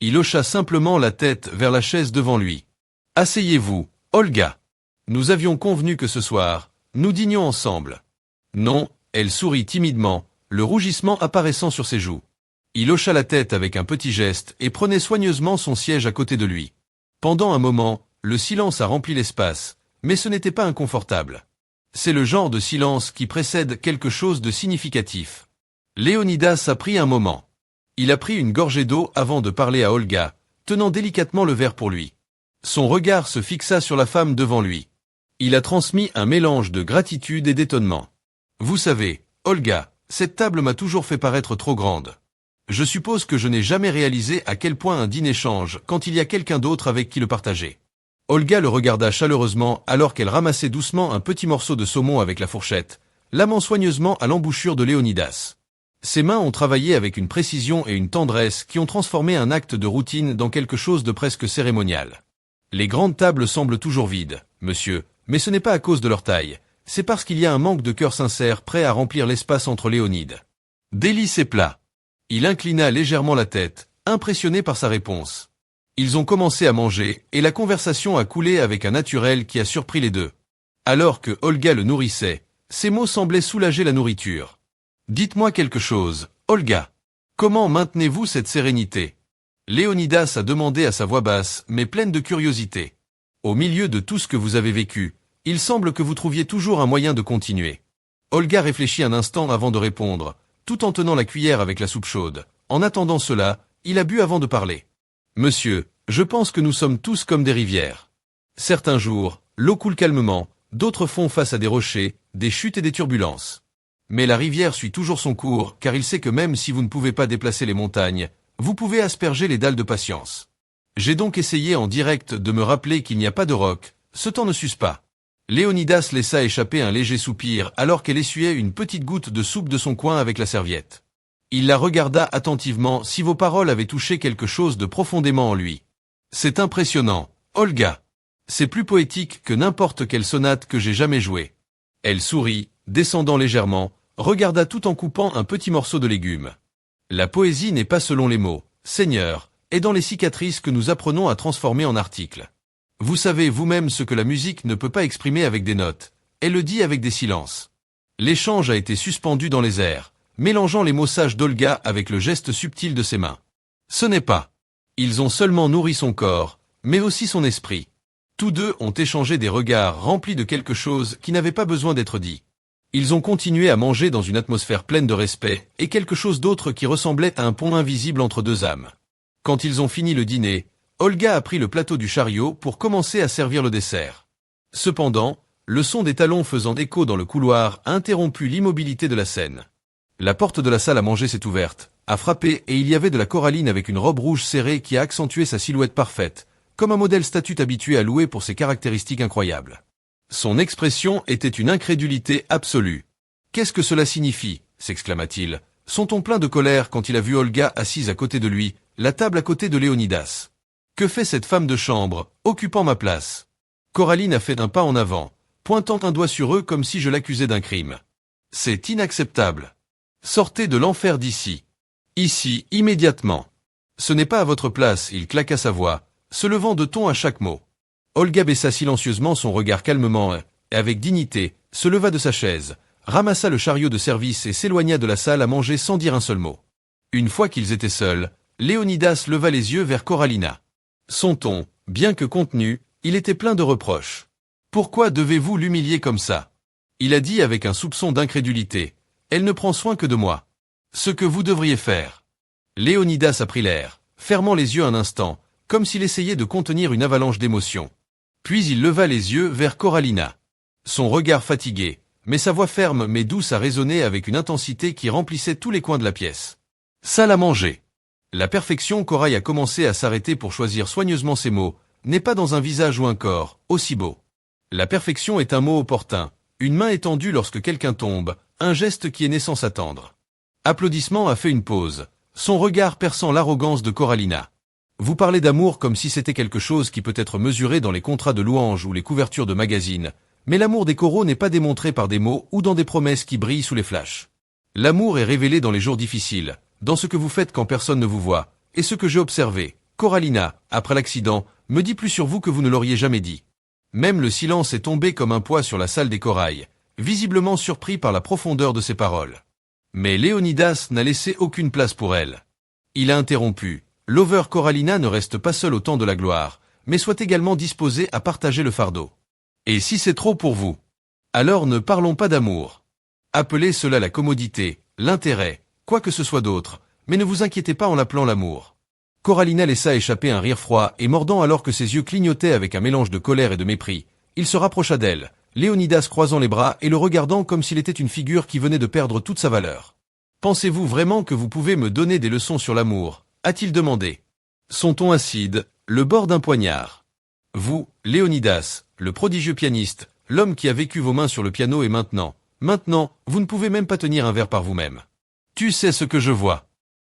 Il hocha simplement la tête vers la chaise devant lui. « Asseyez-vous, Olga. Nous avions convenu que ce soir, nous dînions ensemble. » Non, elle sourit timidement, le rougissement apparaissant sur ses joues. Il hocha la tête avec un petit geste et prenait soigneusement son siège à côté de lui. Pendant un moment, le silence a rempli l'espace, mais ce n'était pas inconfortable. C'est le genre de silence qui précède quelque chose de significatif. Léonidas a pris un moment. Il a pris une gorgée d'eau avant de parler à Olga, tenant délicatement le verre pour lui. Son regard se fixa sur la femme devant lui. Il a transmis un mélange de gratitude et d'étonnement. « Vous savez, Olga, cette table m'a toujours fait paraître trop grande. Je suppose que je n'ai jamais réalisé à quel point un dîner change quand il y a quelqu'un d'autre avec qui le partager. » Olga le regarda chaleureusement alors qu'elle ramassait doucement un petit morceau de saumon avec la fourchette, l'amant soigneusement à l'embouchure de Léonidas. Ses mains ont travaillé avec une précision et une tendresse qui ont transformé un acte de routine dans quelque chose de presque cérémonial. « Les grandes tables semblent toujours vides, monsieur, mais ce n'est pas à cause de leur taille, c'est parce qu'il y a un manque de cœur sincère prêt à remplir l'espace entre Léonides. » Délice et plat. Il inclina légèrement la tête, impressionné par sa réponse. Ils ont commencé à manger, et la conversation a coulé avec un naturel qui a surpris les deux. Alors que Olga le nourrissait, ses mots semblaient soulager la nourriture. « Dites-moi quelque chose, Olga. Comment maintenez-vous cette sérénité ?» Léonidas a demandé à sa voix basse, mais pleine de curiosité. « Au milieu de tout ce que vous avez vécu, il semble que vous trouviez toujours un moyen de continuer. » Olga réfléchit un instant avant de répondre, tout en tenant la cuillère avec la soupe chaude. En attendant cela, il a bu avant de parler. « Monsieur, je pense que nous sommes tous comme des rivières. Certains jours, l'eau coule calmement, d'autres font face à des rochers, des chutes et des turbulences. Mais la rivière suit toujours son cours, car il sait que même si vous ne pouvez pas déplacer les montagnes, vous pouvez asperger les dalles de patience. J'ai donc essayé en direct de me rappeler qu'il n'y a pas de roc, ce temps ne s'use pas. » Léonidas laissa échapper un léger soupir alors qu'elle essuyait une petite goutte de soupe de son coin avec la serviette. Il la regarda attentivement si vos paroles avaient touché quelque chose de profondément en lui. « C'est impressionnant, Olga. C'est plus poétique que n'importe quelle sonate que j'ai jamais jouée. » Elle sourit, descendant légèrement, regarda tout en coupant un petit morceau de légume. « La poésie n'est pas selon les mots, Seigneur, et dans les cicatrices que nous apprenons à transformer en articles. Vous savez vous-même ce que la musique ne peut pas exprimer avec des notes, elle le dit avec des silences. » L'échange a été suspendu dans les airs, mélangeant les mots sages d'Olga avec le geste subtil de ses mains. Ce n'est pas. Ils ont seulement nourri son corps, mais aussi son esprit. Tous deux ont échangé des regards remplis de quelque chose qui n'avait pas besoin d'être dit. Ils ont continué à manger dans une atmosphère pleine de respect et quelque chose d'autre qui ressemblait à un pont invisible entre deux âmes. Quand ils ont fini le dîner, Olga a pris le plateau du chariot pour commencer à servir le dessert. Cependant, le son des talons faisant écho dans le couloir a interrompu l'immobilité de la scène. La porte de la salle à manger s'est ouverte, a frappé et il y avait de la Coraline avec une robe rouge serrée qui a accentué sa silhouette parfaite, comme un modèle statue habitué à louer pour ses caractéristiques incroyables. Son expression était une incrédulité absolue. « Qu'est-ce que cela signifie » s'exclama-t-il, son ton plein de colère quand il a vu Olga assise à côté de lui, la table à côté de Léonidas. « Que fait cette femme de chambre, occupant ma place ?» Coraline a fait un pas en avant, pointant un doigt sur eux comme si je l'accusais d'un crime. « C'est inacceptable. Sortez de l'enfer d'ici. Ici, immédiatement. » « Ce n'est pas à votre place, il claqua sa voix, se levant de ton à chaque mot. Olga baissa silencieusement son regard calmement et, avec dignité, se leva de sa chaise, ramassa le chariot de service et s'éloigna de la salle à manger sans dire un seul mot. Une fois qu'ils étaient seuls, Léonidas leva les yeux vers Corallina. Son ton, bien que contenu, il était plein de reproches. « Pourquoi devez-vous l'humilier comme ça ?» Il a dit avec un soupçon d'incrédulité. « Elle ne prend soin que de moi. Ce que vous devriez faire. » Léonidas a pris l'air, fermant les yeux un instant, comme s'il essayait de contenir une avalanche d'émotions. Puis il leva les yeux vers Corallina. Son regard fatigué, mais sa voix ferme mais douce a résonné avec une intensité qui remplissait tous les coins de la pièce. Salle à manger. La perfection qu'Corail a commencé à s'arrêter pour choisir soigneusement ses mots, n'est pas dans un visage ou un corps, aussi beau. La perfection est un mot opportun, une main étendue lorsque quelqu'un tombe, un geste qui est né sans s'attendre. Applaudissement a fait une pause, son regard perçant l'arrogance de Corallina. Vous parlez d'amour comme si c'était quelque chose qui peut être mesuré dans les contrats de louanges ou les couvertures de magazines, mais l'amour des coraux n'est pas démontré par des mots ou dans des promesses qui brillent sous les flashs. L'amour est révélé dans les jours difficiles, dans ce que vous faites quand personne ne vous voit, et ce que j'ai observé. Corallina, après l'accident, me dit plus sur vous que vous ne l'auriez jamais dit. Même le silence est tombé comme un poids sur la salle des corails, visiblement surpris par la profondeur de ses paroles. Mais Léonidas n'a laissé aucune place pour elle. Il a interrompu. L'over Corallina ne reste pas seul au temps de la gloire, mais soit également disposé à partager le fardeau. Et si c'est trop pour vous, alors ne parlons pas d'amour. Appelez cela la commodité, l'intérêt, quoi que ce soit d'autre, mais ne vous inquiétez pas en l'appelant l'amour. Corallina laissa échapper un rire froid et mordant alors que ses yeux clignotaient avec un mélange de colère et de mépris. Il se rapprocha d'elle, Léonidas croisant les bras et le regardant comme s'il était une figure qui venait de perdre toute sa valeur. Pensez-vous vraiment que vous pouvez me donner des leçons sur l'amour ? A-t-il demandé. Son ton acide, le bord d'un poignard. Vous, Léonidas, le prodigieux pianiste, l'homme qui a vécu vos mains sur le piano et maintenant, vous ne pouvez même pas tenir un verre par vous-même. Tu sais ce que je vois.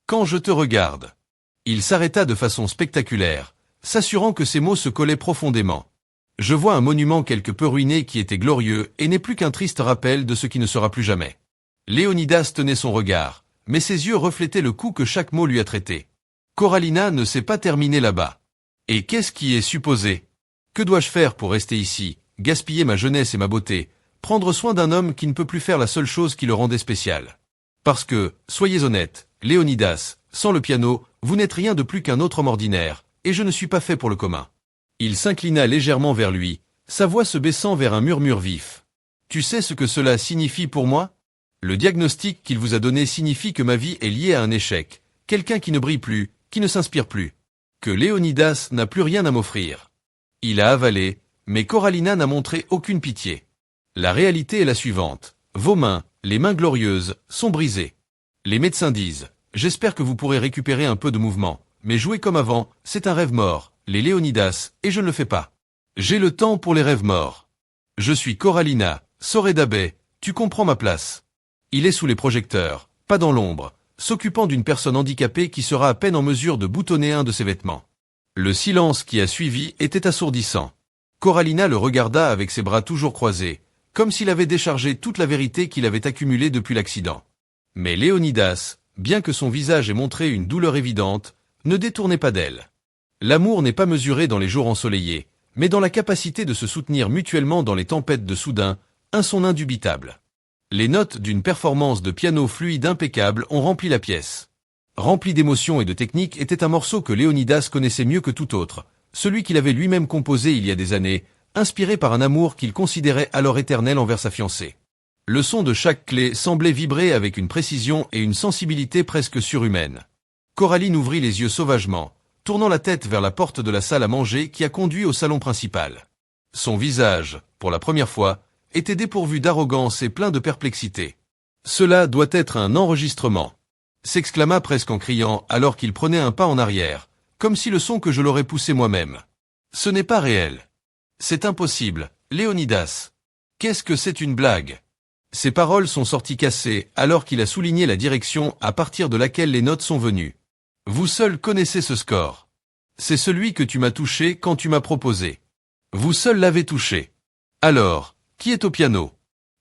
Quand je te regarde. Il s'arrêta de façon spectaculaire, s'assurant que ses mots se collaient profondément. Je vois un monument quelque peu ruiné qui était glorieux et n'est plus qu'un triste rappel de ce qui ne sera plus jamais. Léonidas tenait son regard, mais ses yeux reflétaient le coup que chaque mot lui a traité. Corallina ne s'est pas terminée là-bas. Et qu'est-ce qui est supposé? Que dois-je faire pour rester ici, gaspiller ma jeunesse et ma beauté, prendre soin d'un homme qui ne peut plus faire la seule chose qui le rendait spécial? Parce que, soyez honnête, Léonidas, sans le piano, vous n'êtes rien de plus qu'un autre homme ordinaire, et je ne suis pas fait pour le commun. Il s'inclina légèrement vers lui, sa voix se baissant vers un murmure vif. Tu sais ce que cela signifie pour moi? Le diagnostic qu'il vous a donné signifie que ma vie est liée à un échec, quelqu'un qui ne brille plus, qui ne s'inspire plus. Que Léonidas n'a plus rien à m'offrir. Il a avalé, mais Corallina n'a montré aucune pitié. La réalité est la suivante. Vos mains, les mains glorieuses, sont brisées. Les médecins disent, j'espère que vous pourrez récupérer un peu de mouvement, mais jouer comme avant, c'est un rêve mort, les Léonidas, et je ne le fais pas. J'ai le temps pour les rêves morts. Je suis Corallina, Soredabe, tu comprends ma place. Il est sous les projecteurs, pas dans l'ombre, s'occupant d'une personne handicapée qui sera à peine en mesure de boutonner un de ses vêtements. Le silence qui a suivi était assourdissant. Corallina le regarda avec ses bras toujours croisés, comme s'il avait déchargé toute la vérité qu'il avait accumulée depuis l'accident. Mais Léonidas, bien que son visage ait montré une douleur évidente, ne détournait pas d'elle. L'amour n'est pas mesuré dans les jours ensoleillés, mais dans la capacité de se soutenir mutuellement dans les tempêtes de soudain, un son indubitable. Les notes d'une performance de piano fluide impeccable ont rempli la pièce. Rempli d'émotions et de technique était un morceau que Léonidas connaissait mieux que tout autre, celui qu'il avait lui-même composé il y a des années, inspiré par un amour qu'il considérait alors éternel envers sa fiancée. Le son de chaque clé semblait vibrer avec une précision et une sensibilité presque surhumaine. Coraline ouvrit les yeux sauvagement, tournant la tête vers la porte de la salle à manger qui a conduit au salon principal. Son visage, pour la première fois, était dépourvu d'arrogance et plein de perplexité. « Cela doit être un enregistrement !» s'exclama presque en criant alors qu'il prenait un pas en arrière, comme si le son que je l'aurais poussé moi-même. « Ce n'est pas réel. C'est impossible, Léonidas. Qu'est-ce que c'est une blague ?» Ses paroles sont sorties cassées alors qu'il a souligné la direction à partir de laquelle les notes sont venues. « Vous seul connaissez ce score. C'est celui que tu m'as touché quand tu m'as proposé. Vous seul l'avez touché. Alors, qui est au piano ?»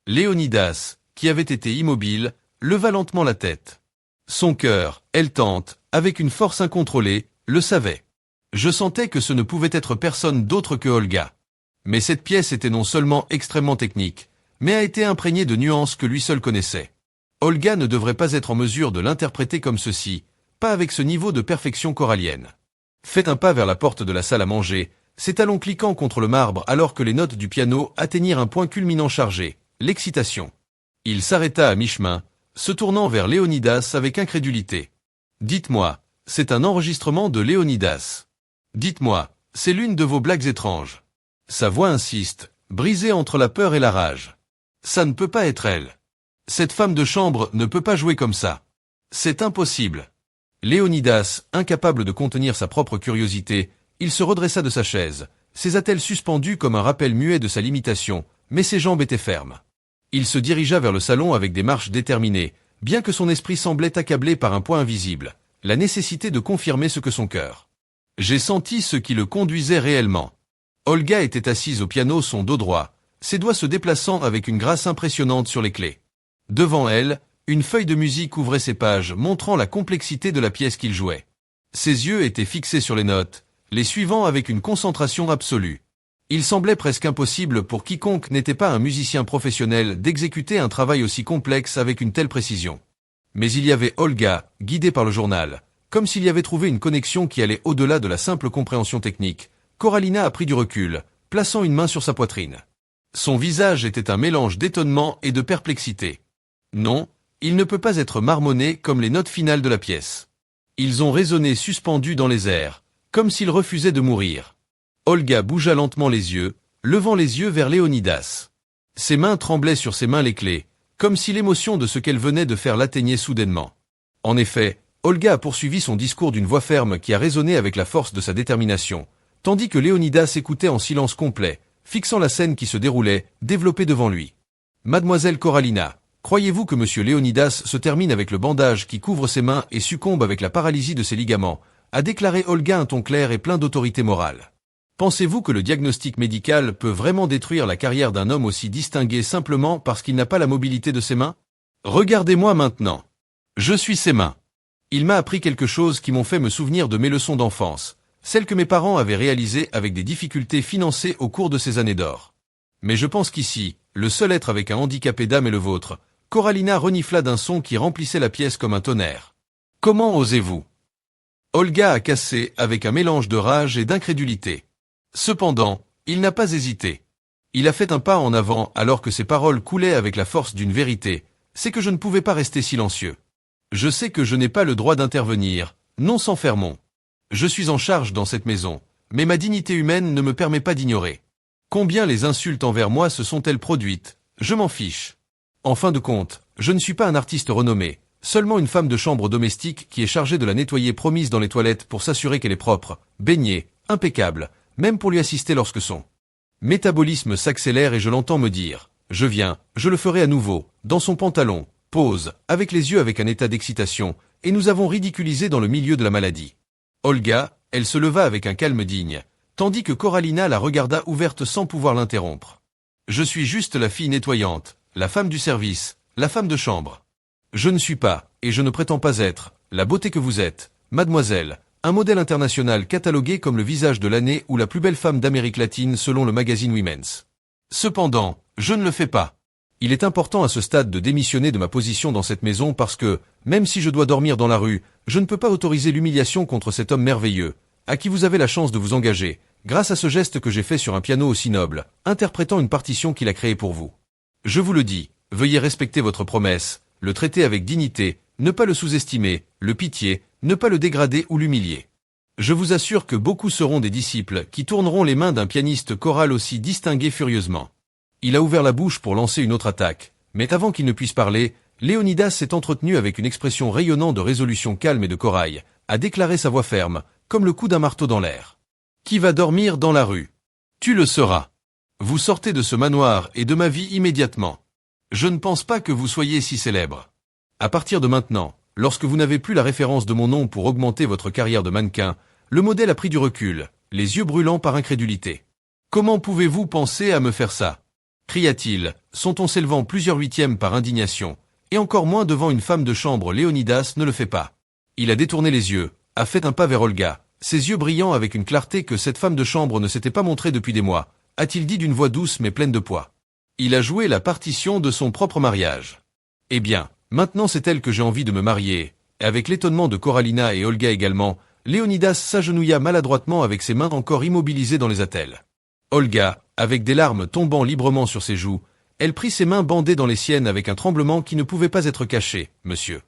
Léonidas, qui avait été immobile, leva lentement la tête. Son cœur, haletante, avec une force incontrôlée, le savait. Je sentais que ce ne pouvait être personne d'autre que Olga. Mais cette pièce était non seulement extrêmement technique, mais a été imprégnée de nuances que lui seul connaissait. Olga ne devrait pas être en mesure de l'interpréter comme ceci, pas avec ce niveau de perfection corallienne. Faites un pas vers la porte de la salle à manger, ses talons cliquant contre le marbre alors que les notes du piano atteignirent un point culminant chargé, l'excitation. Il s'arrêta à mi-chemin, se tournant vers Léonidas avec incrédulité. Dites-moi, c'est un enregistrement de Léonidas. Dites-moi, c'est l'une de vos blagues étranges. Sa voix insiste, brisée entre la peur et la rage. Ça ne peut pas être elle. Cette femme de chambre ne peut pas jouer comme ça. C'est impossible. Léonidas, incapable de contenir sa propre curiosité, il se redressa de sa chaise, ses attelles suspendues comme un rappel muet de sa limitation, mais ses jambes étaient fermes. Il se dirigea vers le salon avec des marches déterminées, bien que son esprit semblait accablé par un poids invisible, la nécessité de confirmer ce que son cœur. J'ai senti ce qui le conduisait réellement. Olga était assise au piano, son dos droit, ses doigts se déplaçant avec une grâce impressionnante sur les clés. Devant elle, une feuille de musique ouvrait ses pages, montrant la complexité de la pièce qu'il jouait. Ses yeux étaient fixés sur les notes, les suivant avec une concentration absolue. Il semblait presque impossible pour quiconque n'était pas un musicien professionnel d'exécuter un travail aussi complexe avec une telle précision. Mais il y avait Olga, guidée par le journal, comme s'il y avait trouvé une connexion qui allait au-delà de la simple compréhension technique. Coralina a pris du recul, plaçant une main sur sa poitrine. Son visage était un mélange d'étonnement et de perplexité. Non, il ne peut pas être marmonné comme les notes finales de la pièce. Ils ont résonné suspendus dans les airs, comme s'ils refusaient de mourir. Olga bougea lentement les yeux, levant les yeux vers Léonidas. Ses mains tremblaient sur ses mains les clés, comme si l'émotion de ce qu'elle venait de faire l'atteignait soudainement. En effet, Olga a poursuivi son discours d'une voix ferme qui a résonné avec la force de sa détermination, tandis que Léonidas écoutait en silence complet, fixant la scène qui se déroulait, développée devant lui. Mademoiselle Coralina, croyez-vous que monsieur Léonidas se termine avec le bandage qui couvre ses mains et succombe avec la paralysie de ses ligaments, a déclaré Olga un ton clair et plein d'autorité morale. Pensez-vous que le diagnostic médical peut vraiment détruire la carrière d'un homme aussi distingué simplement parce qu'il n'a pas la mobilité de ses mains? Regardez-moi maintenant. Je suis ses mains. Il m'a appris quelque chose qui m'ont fait me souvenir de mes leçons d'enfance, celles que mes parents avaient réalisées avec des difficultés financées au cours de ces années d'or. Mais je pense qu'ici, le seul être avec un handicapé d'âme est le vôtre. Coralina renifla d'un son qui remplissait la pièce comme un tonnerre. Comment osez-vous? Olga a cassé avec un mélange de rage et d'incrédulité. Cependant, il n'a pas hésité. Il a fait un pas en avant alors que ses paroles coulaient avec la force d'une vérité. C'est que je ne pouvais pas rester silencieux. Je sais que je n'ai pas le droit d'intervenir, non sans faire mon. Je suis en charge dans cette maison, mais ma dignité humaine ne me permet pas d'ignorer. Combien les insultes envers moi se sont-elles produites? Je m'en fiche. En fin de compte, je ne suis pas un artiste renommé, seulement une femme de chambre domestique qui est chargée de la nettoyer promise dans les toilettes pour s'assurer qu'elle est propre, baignée, impeccable, même pour lui assister lorsque son métabolisme s'accélère et je l'entends me dire « Je viens, je le ferai à nouveau », dans son pantalon, pose, avec les yeux avec un état d'excitation, et nous avons ridiculisé dans le milieu de la maladie. Olga, elle se leva avec un calme digne, tandis que Coralina la regarda ouverte sans pouvoir l'interrompre. « Je suis juste la fille nettoyante, la femme du service, la femme de chambre. Je ne suis pas, et je ne prétends pas être, la beauté que vous êtes, mademoiselle, un modèle international catalogué comme le visage de l'année ou la plus belle femme d'Amérique latine selon le magazine Women's. Cependant, je ne le fais pas. Il est important à ce stade de démissionner de ma position dans cette maison parce que, même si je dois dormir dans la rue, je ne peux pas autoriser l'humiliation contre cet homme merveilleux, à qui vous avez la chance de vous engager, grâce à ce geste que j'ai fait sur un piano aussi noble, interprétant une partition qu'il a créée pour vous. Je vous le dis, veuillez respecter votre promesse, le traiter avec dignité, ne pas le sous-estimer, le pitié, ne pas le dégrader ou l'humilier. Je vous assure que beaucoup seront des disciples qui tourneront les mains d'un pianiste choral aussi distingué furieusement. Il a ouvert la bouche pour lancer une autre attaque, mais avant qu'il ne puisse parler, Léonidas s'est entretenu avec une expression rayonnant de résolution calme et de corail, a déclaré sa voix ferme, comme le coup d'un marteau dans l'air. Qui va dormir dans la rue? Tu le seras. Vous sortez de ce manoir et de ma vie immédiatement. Je ne pense pas que vous soyez si célèbre. À partir de maintenant, lorsque vous n'avez plus la référence de mon nom pour augmenter votre carrière de mannequin, le modèle a pris du recul, les yeux brûlants par incrédulité. Comment pouvez-vous penser à me faire ça? Cria-t-il, son ton s'élevant plusieurs huitièmes par indignation, et encore moins devant une femme de chambre. Léonidas ne le fait pas. Il a détourné les yeux, a fait un pas vers Olga, ses yeux brillants avec une clarté que cette femme de chambre ne s'était pas montrée depuis des mois, a-t-il dit d'une voix douce mais pleine de poids. Il a joué la partition de son propre mariage. Eh bien, maintenant c'est elle que j'ai envie de me marier. Et avec l'étonnement de Coralina et Olga également, Léonidas s'agenouilla maladroitement avec ses mains encore immobilisées dans les attelles. Olga, avec des larmes tombant librement sur ses joues, elle prit ses mains bandées dans les siennes avec un tremblement qui ne pouvait pas être caché. « Monsieur.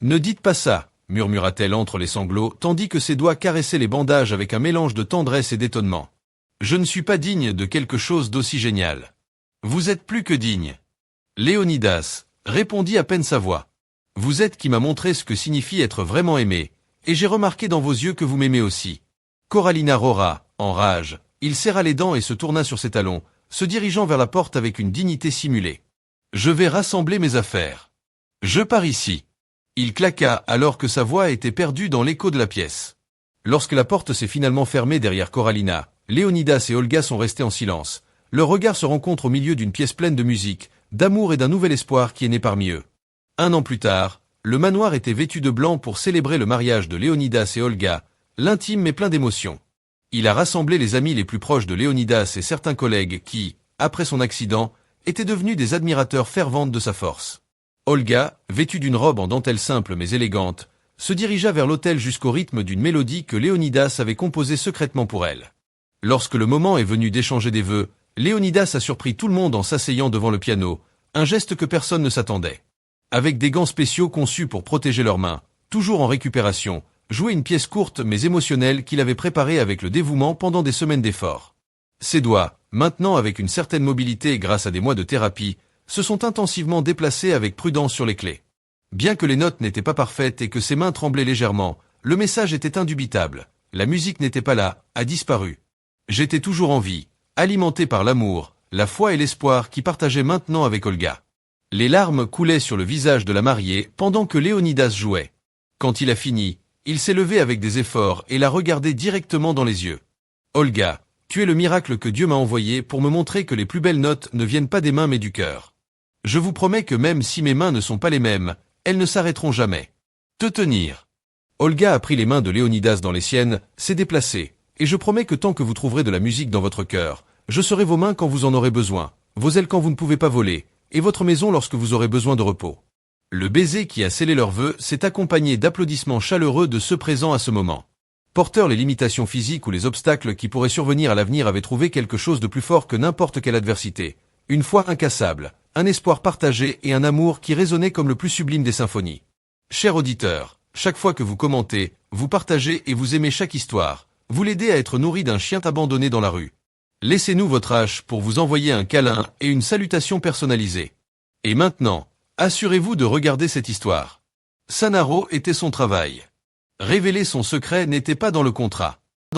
Ne dites pas ça, murmura-t-elle entre les sanglots, tandis que ses doigts caressaient les bandages avec un mélange de tendresse et d'étonnement. Je ne suis pas digne de quelque chose d'aussi génial. Vous êtes plus que digne. Léonidas, répondit à peine sa voix. Vous êtes qui m'a montré ce que signifie être vraiment aimé, et j'ai remarqué dans vos yeux que vous m'aimez aussi. Corallina rora, en rage, il serra les dents et se tourna sur ses talons, se dirigeant vers la porte avec une dignité simulée. Je vais rassembler mes affaires. Je pars ici. Il claqua alors que sa voix était perdue dans l'écho de la pièce. Lorsque la porte s'est finalement fermée derrière Corallina, Léonidas et Olga sont restés en silence. Leurs regards se rencontrent au milieu d'une pièce pleine de musique, d'amour et d'un nouvel espoir qui est né parmi eux. 1 an plus tard, le manoir était vêtu de blanc pour célébrer le mariage de Léonidas et Olga, l'intime mais plein d'émotions. Il a rassemblé les amis les plus proches de Léonidas et certains collègues qui, après son accident, étaient devenus des admirateurs ferventes de sa force. Olga, vêtue d'une robe en dentelle simple mais élégante, se dirigea vers l'autel jusqu'au rythme d'une mélodie que Léonidas avait composée secrètement pour elle. Lorsque le moment est venu d'échanger des vœux, Léonidas a surpris tout le monde en s'asseyant devant le piano, un geste que personne ne s'attendait. Avec des gants spéciaux conçus pour protéger leurs mains, toujours en récupération, jouait une pièce courte mais émotionnelle qu'il avait préparée avec le dévouement pendant des semaines d'efforts. Ses doigts, maintenant avec une certaine mobilité grâce à des mois de thérapie, se sont intensivement déplacés avec prudence sur les clés. Bien que les notes n'étaient pas parfaites et que ses mains tremblaient légèrement, le message était indubitable. La musique n'était pas là, a disparu. J'étais toujours en vie, alimenté par l'amour, la foi et l'espoir qui partageait maintenant avec Olga. Les larmes coulaient sur le visage de la mariée pendant que Léonidas jouait. Quand il a fini, il s'est levé avec des efforts et l'a regardé directement dans les yeux. Olga, tu es le miracle que Dieu m'a envoyé pour me montrer que les plus belles notes ne viennent pas des mains mais du cœur. Je vous promets que même si mes mains ne sont pas les mêmes, elles ne s'arrêteront jamais. Te tenir. Olga a pris les mains de Léonidas dans les siennes, s'est déplacée, et je promets que tant que vous trouverez de la musique dans votre cœur, je serai vos mains quand vous en aurez besoin, vos ailes quand vous ne pouvez pas voler, et votre maison lorsque vous aurez besoin de repos. Le baiser qui a scellé leurs vœux s'est accompagné d'applaudissements chaleureux de ceux présents à ce moment. Porteurs les limitations physiques ou les obstacles qui pourraient survenir à l'avenir avaient trouvé quelque chose de plus fort que n'importe quelle adversité. Une foi incassable, un espoir partagé et un amour qui résonnait comme le plus sublime des symphonies. Chers auditeurs, chaque fois que vous commentez, vous partagez et vous aimez chaque histoire, vous l'aidez à être nourri d'un chien abandonné dans la rue. Laissez-nous votre hache pour vous envoyer un câlin et une salutation personnalisée. Et maintenant, assurez-vous de regarder cette histoire. Sanaro était son travail. Révéler son secret n'était pas dans le contrat.